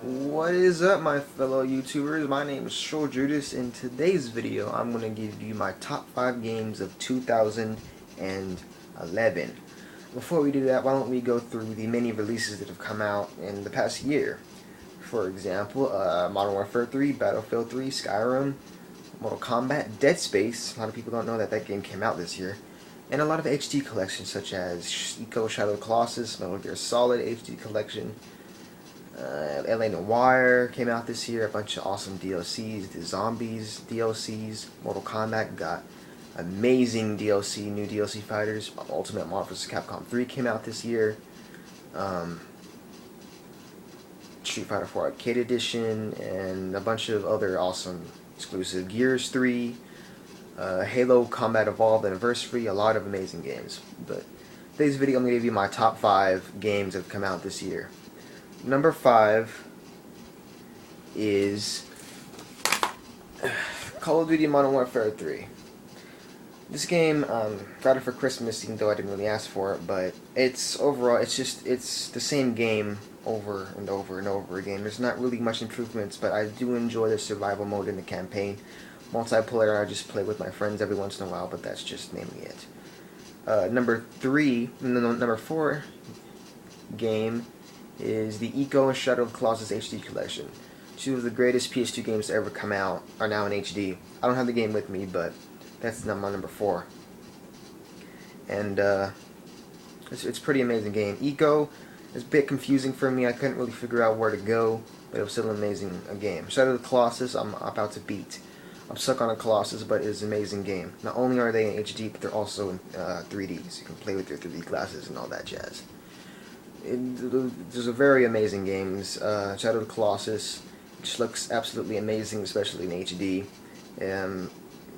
What is up, my fellow YouTubers? My name is Shol Judas. In today's video, I'm going to give you my top 5 games of 2011. Before we do that, why don't we go through the many releases that have come out in the past year. For example, Modern Warfare 3, Battlefield 3, Skyrim, Mortal Kombat, Dead Space. A lot of people don't know that that game came out this year. And a lot of HD collections such as Eco Shadow of the Colossus, Metal Gear Solid HD Collection, LA Noire came out this year, a bunch of awesome DLCs, the Zombies DLCs, Mortal Kombat got amazing DLC, new DLC fighters, Ultimate Marvel vs. Capcom 3 came out this year, Street Fighter 4 Arcade Edition, and a bunch of other awesome exclusive Gears 3, Halo Combat Evolved Anniversary, a lot of amazing games. But today's video I'm going to give you my top 5 games that have come out this year. Number 5 is Call of Duty Modern Warfare 3. This game, got it for Christmas, even though I didn't really ask for it, but it's overall, it's the same game over and over and over again. There's not really much improvements, but I do enjoy the survival mode in the campaign. Multiplayer, I just play with my friends every once in a while, but that's just mainly it. Number 4 game is the Eco and Shadow of the Colossus HD Collection. Two of the greatest PS2 games to ever come out are now in HD. I don't have the game with me, but that's my number 4. And it's a pretty amazing game. Eco is a bit confusing for me. I couldn't really figure out where to go, but it was still an amazing game. Shadow of the Colossus, I'm about to beat. I'm stuck on a Colossus, but it's an amazing game. Not only are they in HD, but they're also in 3D, so you can play with your 3D glasses and all that jazz. There's a very amazing games. Shadow of the Colossus, which looks absolutely amazing, especially in HD.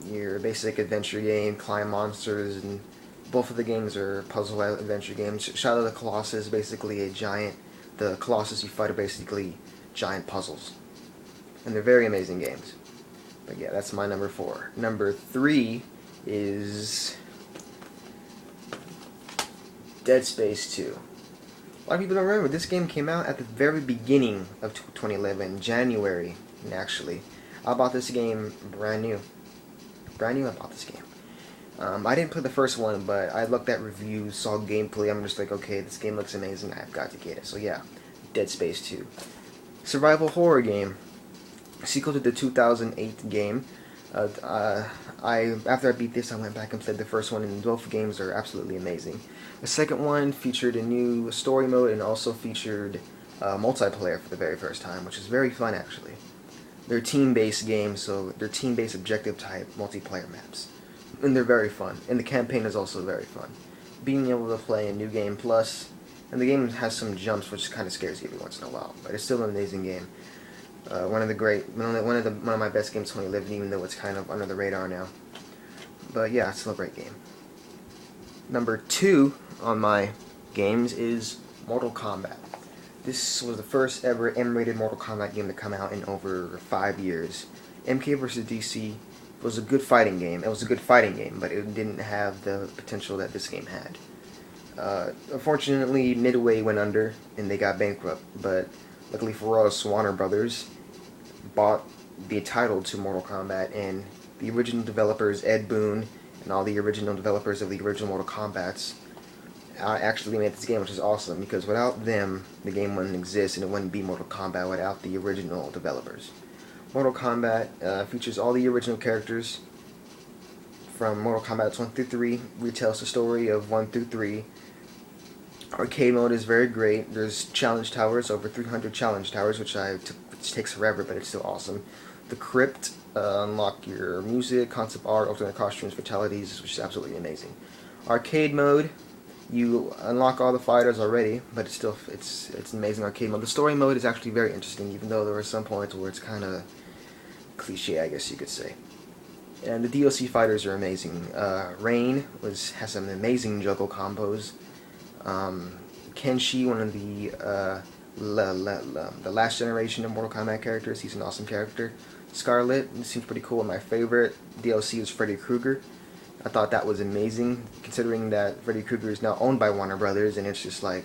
Your basic adventure game, climb monsters, and both of the games are puzzle adventure games. Shadow of the Colossus is basically the Colossus you fight are basically giant puzzles. And they're very amazing games. But yeah, that's my number 4. Number 3 is Dead Space 2. A lot of people don't remember, this game came out at the very beginning of 2011, January, actually. I bought this game brand new. I bought this game. I didn't play the first one, but I looked at reviews, saw gameplay, I'm just like, okay, this game looks amazing, I've got to get it. So yeah, Dead Space 2. Survival horror game. Sequel to the 2008 game. After I beat this, I went back and played the first one, and both games are absolutely amazing. The second one featured a new story mode and also featured multiplayer for the very first time, which is very fun actually. They're team-based games, so they're team-based objective-type multiplayer maps, and they're very fun. And the campaign is also very fun. Being able to play a new game plus, and the game has some jumps, which kind of scares you every once in a while, but it's still an amazing game. One of my best games 2011, even though it's kind of under the radar now. But yeah, it's still a great game. Number 2 on my games is Mortal Kombat. This was the first ever M-rated Mortal Kombat game to come out in over 5 years. MK vs. DC was a good fighting game. It was a good fighting game, but it didn't have the potential that this game had. Unfortunately, Midway went under and they got bankrupt, but luckily for us, Warner Brothers bought the title to Mortal Kombat, and the original developers, Ed Boon, and all the original developers of the original Mortal Kombats actually made this game, which is awesome, because without them, the game wouldn't exist, and it wouldn't be Mortal Kombat without the original developers. Mortal Kombat features all the original characters from Mortal Kombat 1 through 3, retells the story of 1 through 3. Arcade mode is very great. There's challenge towers, over 300 challenge towers, which takes forever, but it's still awesome. The Crypt, unlock your music, concept art, alternate costumes, fatalities, which is absolutely amazing. Arcade mode, you unlock all the fighters already, but it's an amazing arcade mode. The story mode is actually very interesting, even though there are some points where it's kind of cliche, I guess you could say. And the DLC fighters are amazing. Rain has some amazing juggle combos. Kenshi, one of the last generation of Mortal Kombat characters, he's an awesome character. Scarlet seems pretty cool. My favorite DLC is Freddy Krueger. I thought that was amazing, considering that Freddy Krueger is now owned by Warner Brothers, and it's just like,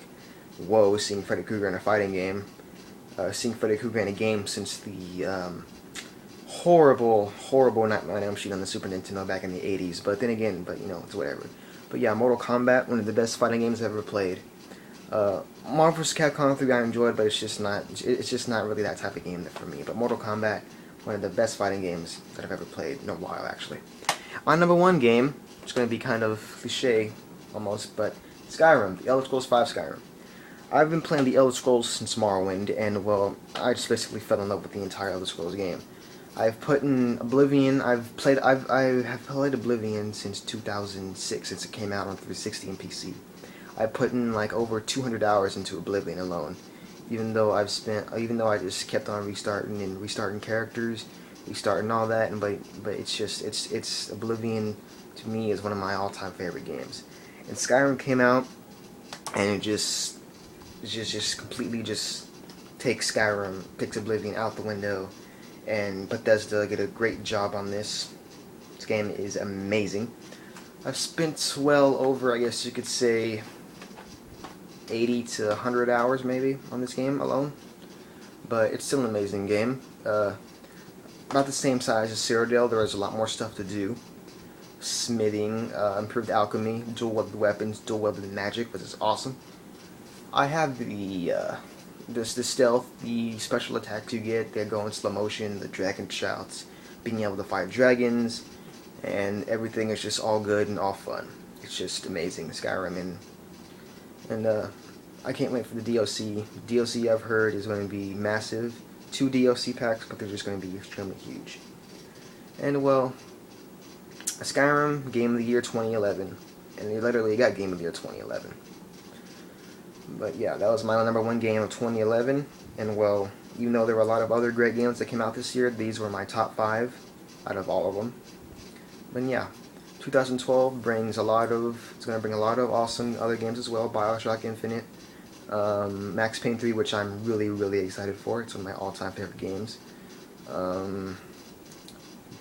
whoa, seeing Freddy Krueger in a fighting game. seeing Freddy Krueger in a game since the horrible Nightmare on Elm Street on the Super Nintendo back in the 80s. But then again, you know, it's whatever. But yeah, Mortal Kombat, one of the best fighting games I've ever played. Marvel vs. Capcom 3 I enjoyed, but it's just not really that type of game for me. But Mortal Kombat, one of the best fighting games that I've ever played in a while, actually. My number one game, it's going to be kind of cliche, almost, but Skyrim, the Elder Scrolls V Skyrim. I've been playing the Elder Scrolls since Morrowind, and well, I just basically fell in love with the entire Elder Scrolls game. I've put in Oblivion. I have played Oblivion since 2006, since it came out on 360 and PC. I put in like over 200 hours into Oblivion alone, even though I just kept on restarting characters, restarting all that, and but it's Oblivion to me is one of my all-time favorite games. And Skyrim came out, and it just completely just takes Oblivion out the window, and Bethesda did a great job on this. This game is amazing. I've spent well over, I guess you could say, 80 to 100 hours maybe on this game alone, but it's still an amazing game. About the same size as Cyrodiil. There is a lot more stuff to do. Smithing, improved alchemy, dual-wielded weapons, dual-wielded magic, which is awesome. I have the stealth, the special attacks you get, they go in slow motion, the dragon shouts, being able to fight dragons, and everything is just all good and all fun. It's just amazing, Skyrim, and I can't wait for the DLC. The DLC I've heard is going to be massive. 2 DLC packs, but they're just going to be extremely huge. And well, Skyrim, Game of the Year 2011, and they literally got Game of the Year 2011. But yeah, that was my number one game of 2011, and well, you know there were a lot of other great games that came out this year. These were my top 5 out of all of them. But yeah, 2012 it's going to bring a lot of awesome other games as well. BioShock Infinite, Max Payne 3, which I'm really excited for. It's one of my all-time favorite games.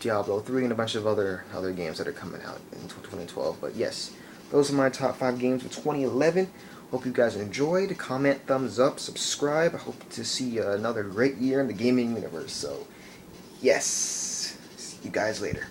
Diablo 3 and a bunch of other games that are coming out in 2012. But yes, those are my top 5 games of 2011. Hope you guys enjoyed. Comment, thumbs up, subscribe. I hope to see another great year in the gaming universe. So, yes, see you guys later.